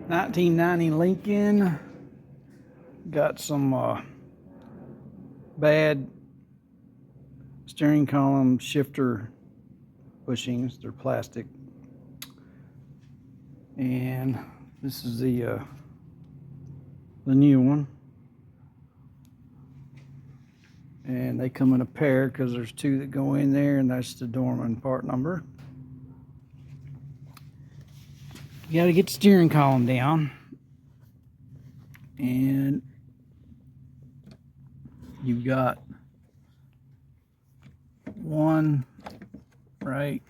1990 Lincoln. Got some bad steering column shifter bushings. They're plastic. And this is the new one. And they come in a pair because there's two that go in there, and that's the Dorman part number. You got to get the steering column down, and you've got one right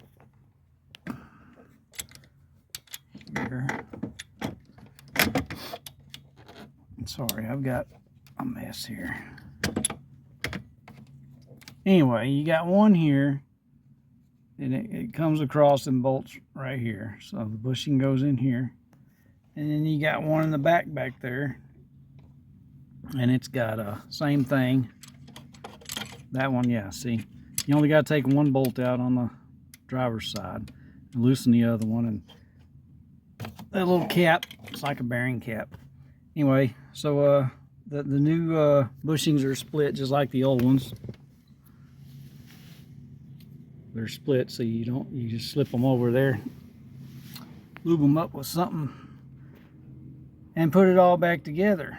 here. Sorry, I've got a mess here. Anyway, you got one here, and it comes across and bolts right here. So the bushing goes in here. And then you got one in the back there. And it's got a same thing. That one, yeah, see. You only got to take one bolt out on the driver's side and loosen the other one. And that little cap, it's like a bearing cap. Anyway, so the new bushings are split just like the old ones. They're split, so you just slip them over there, lube them up with something, and put it all back together.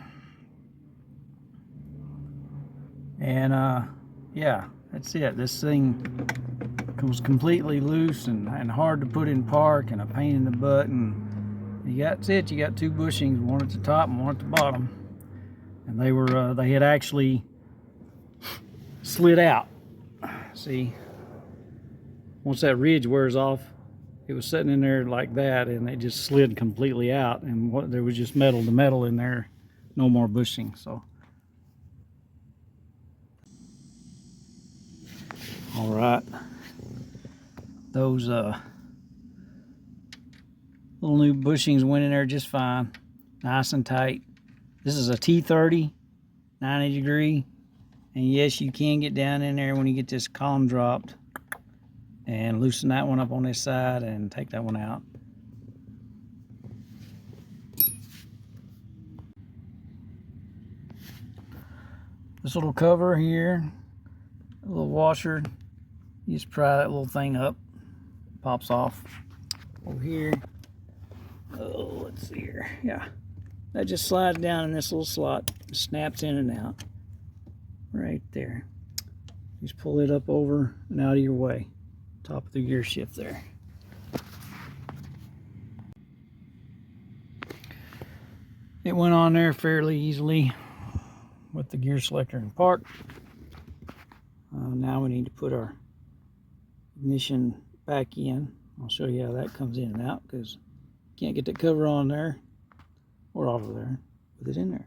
And yeah, that's it. This thing was completely loose and hard to put in park and a pain in the butt. And that's it. You got two bushings, one at the top and one at the bottom, and they had actually slid out. See. Once that ridge wears off, it was sitting in there like that, and it just slid completely out, and there was just metal to metal in there, no more bushing. So, all right, those little new bushings went in there just fine, nice and tight. This is a T30, 90 degree, and yes, you can get down in there when you get this column dropped and loosen that one up on this side and take that one out. This little cover here, a little washer, you just pry that little thing up, pops off. Over here, oh, let's see here, yeah, that just slides down in this little slot, snaps in and out, right there. Just pull it up over and out of your way. Top of the gear shift there. It went on there fairly easily with the gear selector in park. Now we need to put our ignition back in. I'll show you how that comes in and out, because you can't get the cover on there or off of there with it in there.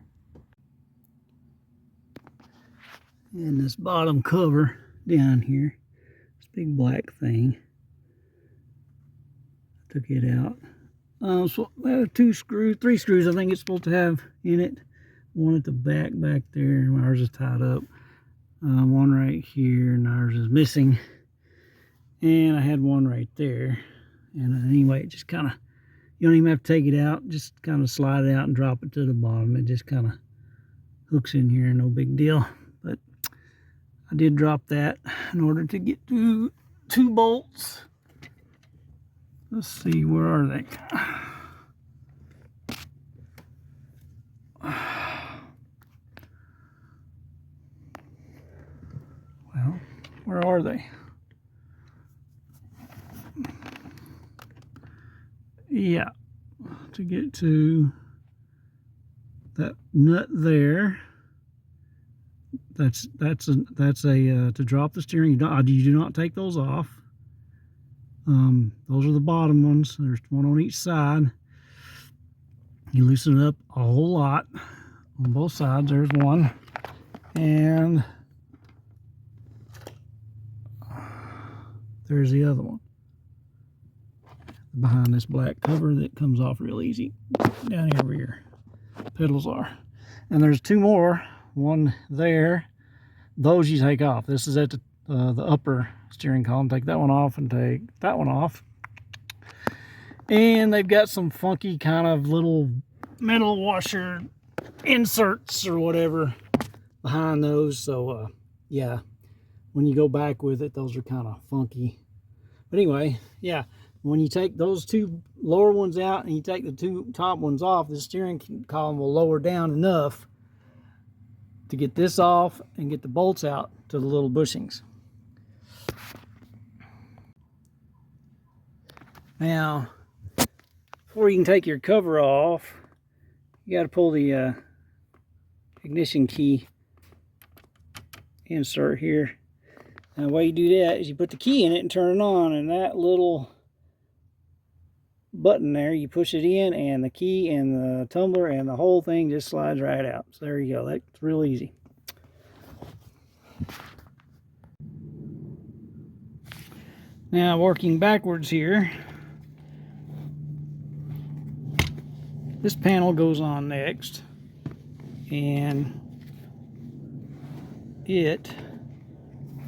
And this bottom cover down here, big black thing, took it out. So three screws I think it's supposed to have in it. One at the back there, ours is tied up. One right here, and ours is missing. And I had one right there. And anyway, it just kind of, you don't even have to take it out, just kind of slide it out and drop it to the bottom. It just kind of hooks in here, no big deal. But I did drop that in order to get to two bolts. Let's see, where are they? Well, where are they? Yeah, to get to that nut there. That's a to drop the steering. You do not take those off. Those are the bottom ones. There's one on each side. You loosen it up a whole lot on both sides. There's one, and there's the other one behind this black cover that comes off real easy down here where your pedals are. And there's two more. One there, those you take off. This is at the upper steering column. Take that one off and take that one off. And they've got some funky kind of little metal washer inserts or whatever behind those. So yeah, when you go back with it, those are kind of funky. But anyway, yeah, when you take those two lower ones out and you take the two top ones off, the steering column will lower down enough to get this off and get the bolts out to the little bushings. Now, before you can take your cover off, you got to pull the ignition key insert here. And the way you do that is you put the key in it and turn it on, and that little button there, you push it in, and the key and the tumbler and the whole thing just slides right out. So there you go. That's real easy. Now, working backwards here, this panel goes on next, and it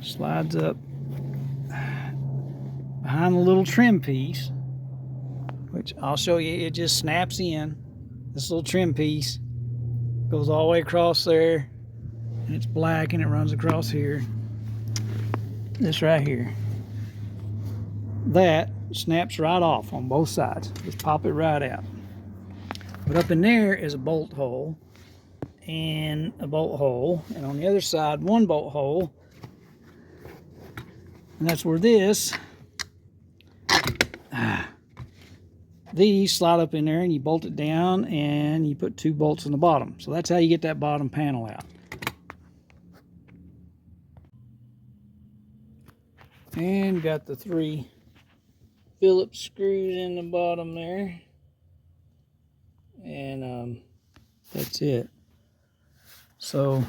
slides up behind the little trim piece, which I'll show you. It just snaps in. This little trim piece goes all the way across there, and it's black, and it runs across here. This right here. That snaps right off on both sides. Just pop it right out. But up in there is a bolt hole and a bolt hole, and on the other side, one bolt hole. And that's where these slide up in there, and you bolt it down, and you put two bolts in the bottom. So that's how you get that bottom panel out. And got the 3 Phillips screws in the bottom there. And that's it. So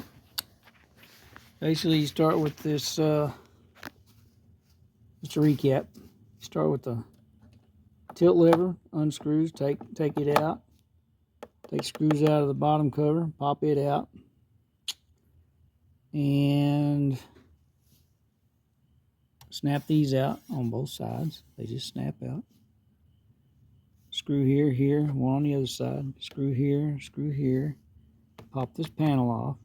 basically you start with this, just a recap. You start with the tilt lever, unscrews, take it out. Take screws out of the bottom cover, pop it out. And snap these out on both sides. They just snap out. Screw here, here, one on the other side. Screw here. Pop this panel off.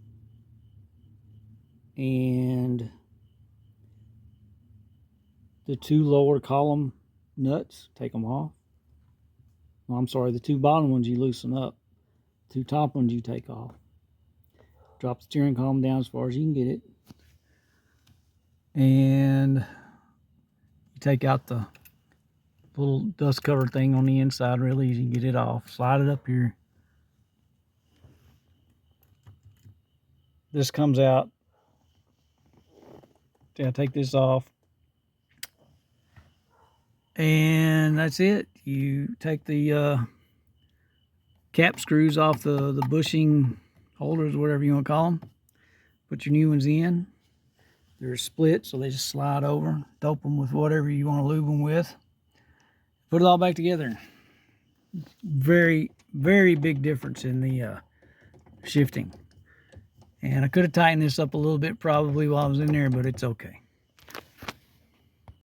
And the 2 lower column nuts, take them off. Well, I'm sorry, the 2 bottom ones you loosen up. 2 top ones you take off. Drop the steering column down as far as you can get it. And you take out the little dust cover thing on the inside real easy. Get it off. Slide it up here. This comes out. Yeah, take this off. And that's it. You take the cap screws off the bushing holders, whatever you want to call them. Put your new ones in. They're split, so they just slide over. Dope them with whatever you want to lube them with. Put it all back together. Very, very big difference in the shifting. And I could have tightened this up a little bit probably while I was in there, but it's okay.